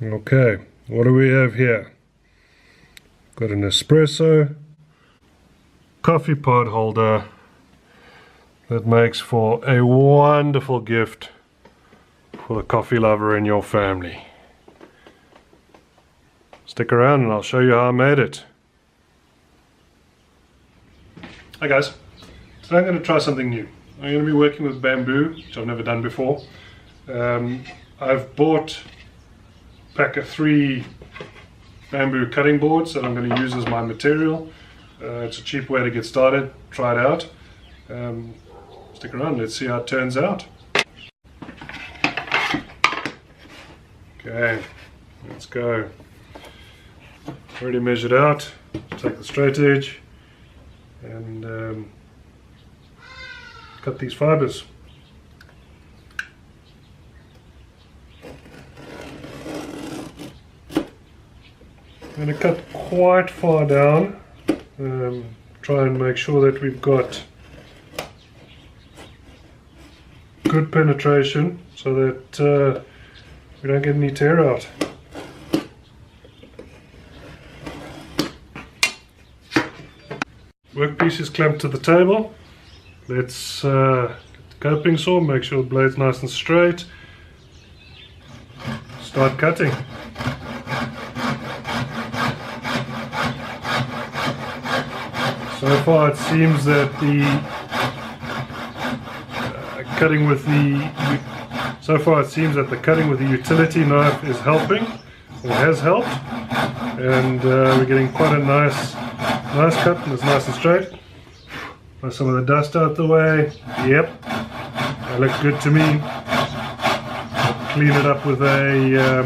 Okay, what do we have here? Got an espresso coffee pod holder that makes for a wonderful gift for the coffee lover in your family. Stick around and I'll show you how I made it. Hi guys, today I'm going to try something new. I'm going to be working with bamboo, which I've never done before. I've bought a pack of 3 bamboo cutting boards that I'm going to use as my material. It's a cheap way to get started. Try it out. Stick around, let's see how it turns out. Okay, let's go. Already measured out. Take the straight edge and cut these fibers. I'm going to cut quite far down, try and make sure that we've got good penetration so that we don't get any tear out. Workpiece is clamped to the table. Let's get the coping saw, make sure the blade's nice and straight. Start cutting. So far it seems that the cutting with the utility knife is helping, or has helped, and we're getting quite a nice cut, and it's nice and straight. Put some of the dust out the way. Yep, that looks good to me. I'll clean it up with a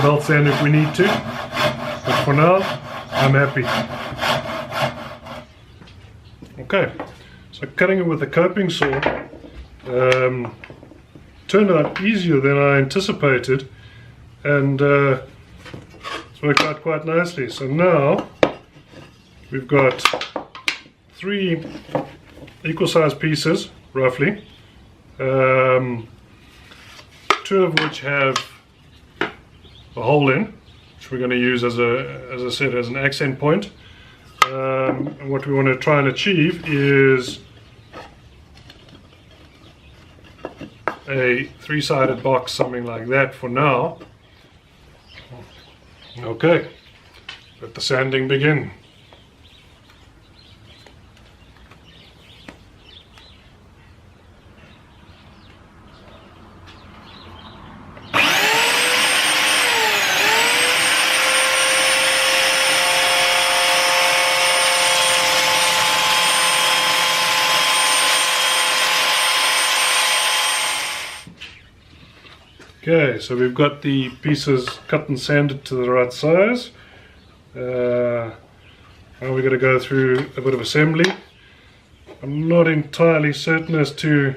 belt sander if we need to, but for now I'm happy. Okay, so cutting it with the coping saw turned out easier than I anticipated, and it's worked out quite nicely. So now we've got 3 equal sized pieces, roughly, 2 of which have a hole in, which we're going to use as I said, as an accent point. And what we want to try and achieve is a 3-sided box, something like that for now. Okay, let the sanding begin. Okay, so we've got the pieces cut and sanded to the right size. Now we're going to go through a bit of assembly. I'm not entirely certain as to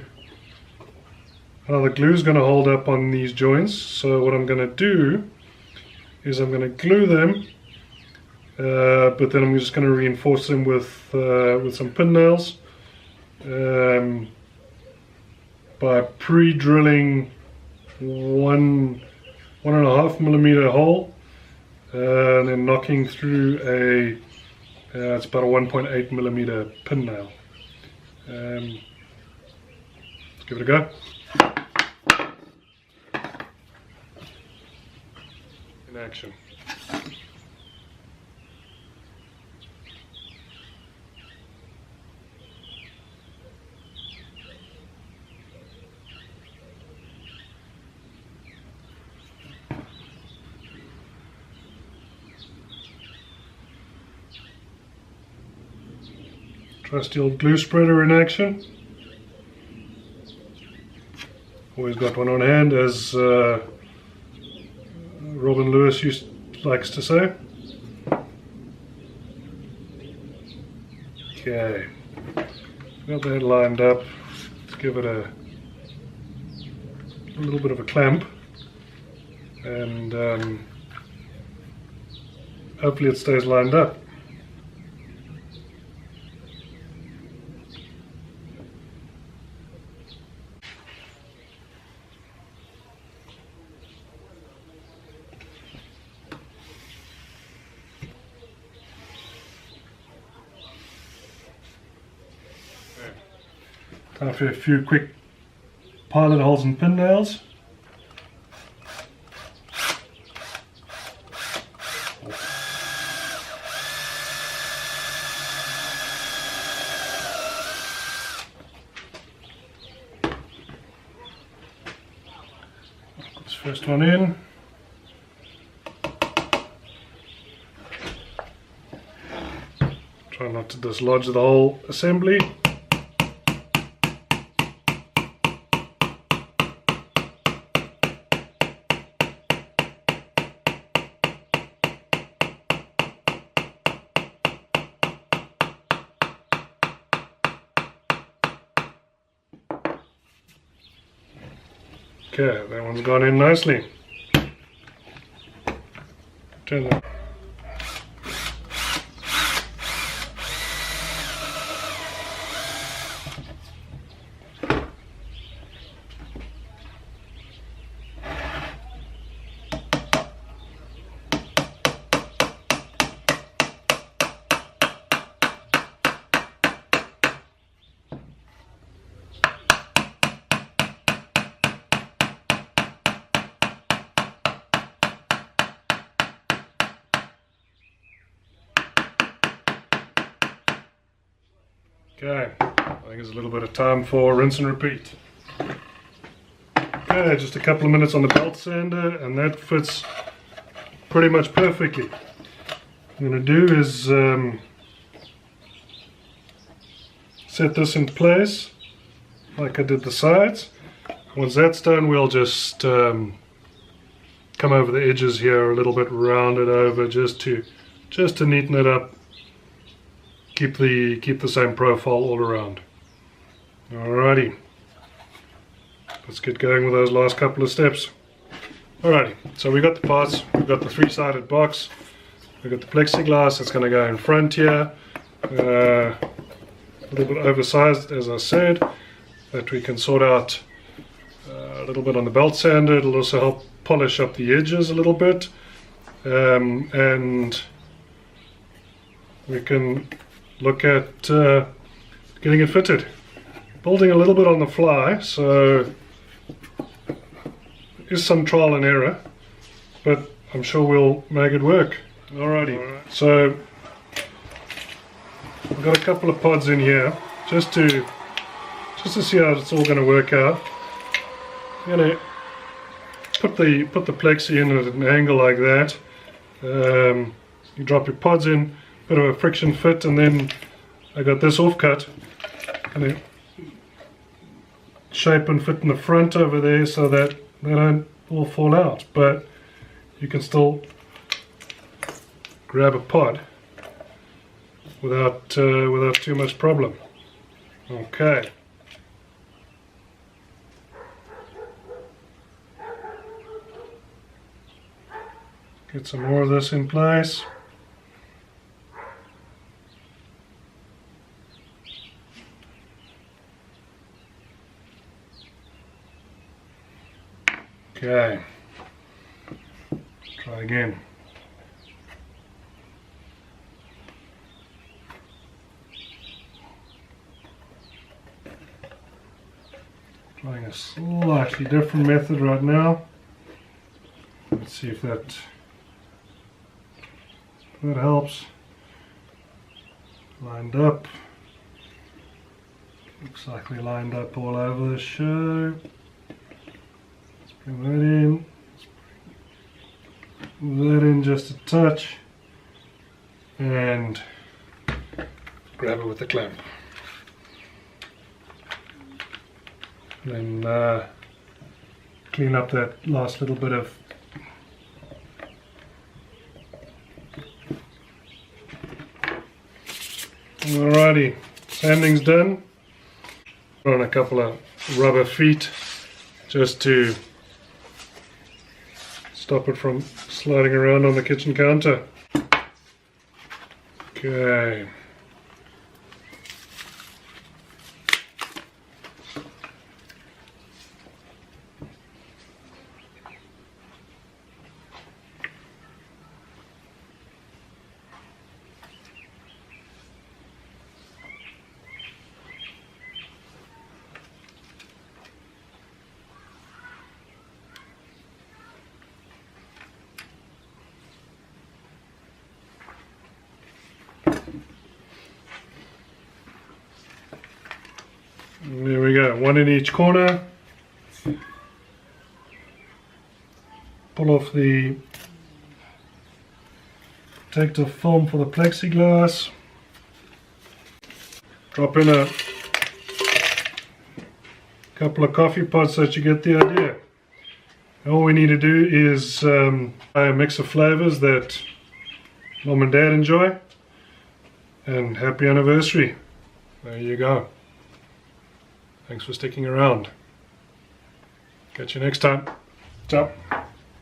how the glue is going to hold up on these joints, so what I'm going to do is I'm going to glue them, but then I'm just going to reinforce them with some pin nails by pre-drilling 1.5 millimeter hole, and then knocking through it's about a 1.8 millimeter pin nail. Let's give it a go. In action. Trusty old glue spreader in action. Always got one on hand, as Robin Lewis likes to say. Okay, got that lined up. Let's give it a little bit of a clamp, and hopefully it stays lined up. Time for a few quick pilot holes and pin nails. This first one in. Try not to dislodge the whole assembly. Okay, that one's gone in nicely. Turn that. Okay, I think there's a little bit of time for rinse and repeat. Okay, just a couple of minutes on the belt sander and that fits pretty much perfectly. What I'm going to do is set this in place like I did the sides. Once that's done, we'll just come over the edges here a little bit, round it over just to neaten it up. Keep the same profile all around. Alrighty, let's get going with those last couple of steps. Alrighty, so we got the parts. We've got the three-sided box. We've got the plexiglass that's going to go in front here. A little bit oversized, as I said, that we can sort out a little bit on the belt sander. It'll also help polish up the edges a little bit, and we can look at getting it fitted. Building a little bit on the fly, so there is some trial and error, but I'm sure we'll make it work. Alrighty, so I've got a couple of pods in here just to see how it's all going to work out. I'm going to put the plexi in at an angle like that. You drop your pods in, bit of a friction fit, and then I got this offcut. Gonna shape and fit in the front over there so that they don't all fall out, but you can still grab a pod without too much problem. Okay. Get some more of this in place. Okay, try again. Trying a slightly different method right now. Let's see if that helps. Lined up. Looks like we lined up all over the show. Bring that in, that in just a touch, and grab it with the clamp. Then clean up that last little bit of Alrighty, sanding's done. Put on a couple of rubber feet just to stop it from sliding around on the kitchen counter. Okay. one in each corner. Pull off the protective film for the plexiglass. Drop in a couple of coffee pods so that you get the idea. All we need to do is buy a mix of flavors that Mom and Dad enjoy, and happy anniversary. There you go. Thanks for sticking around. Catch you next time. Ciao.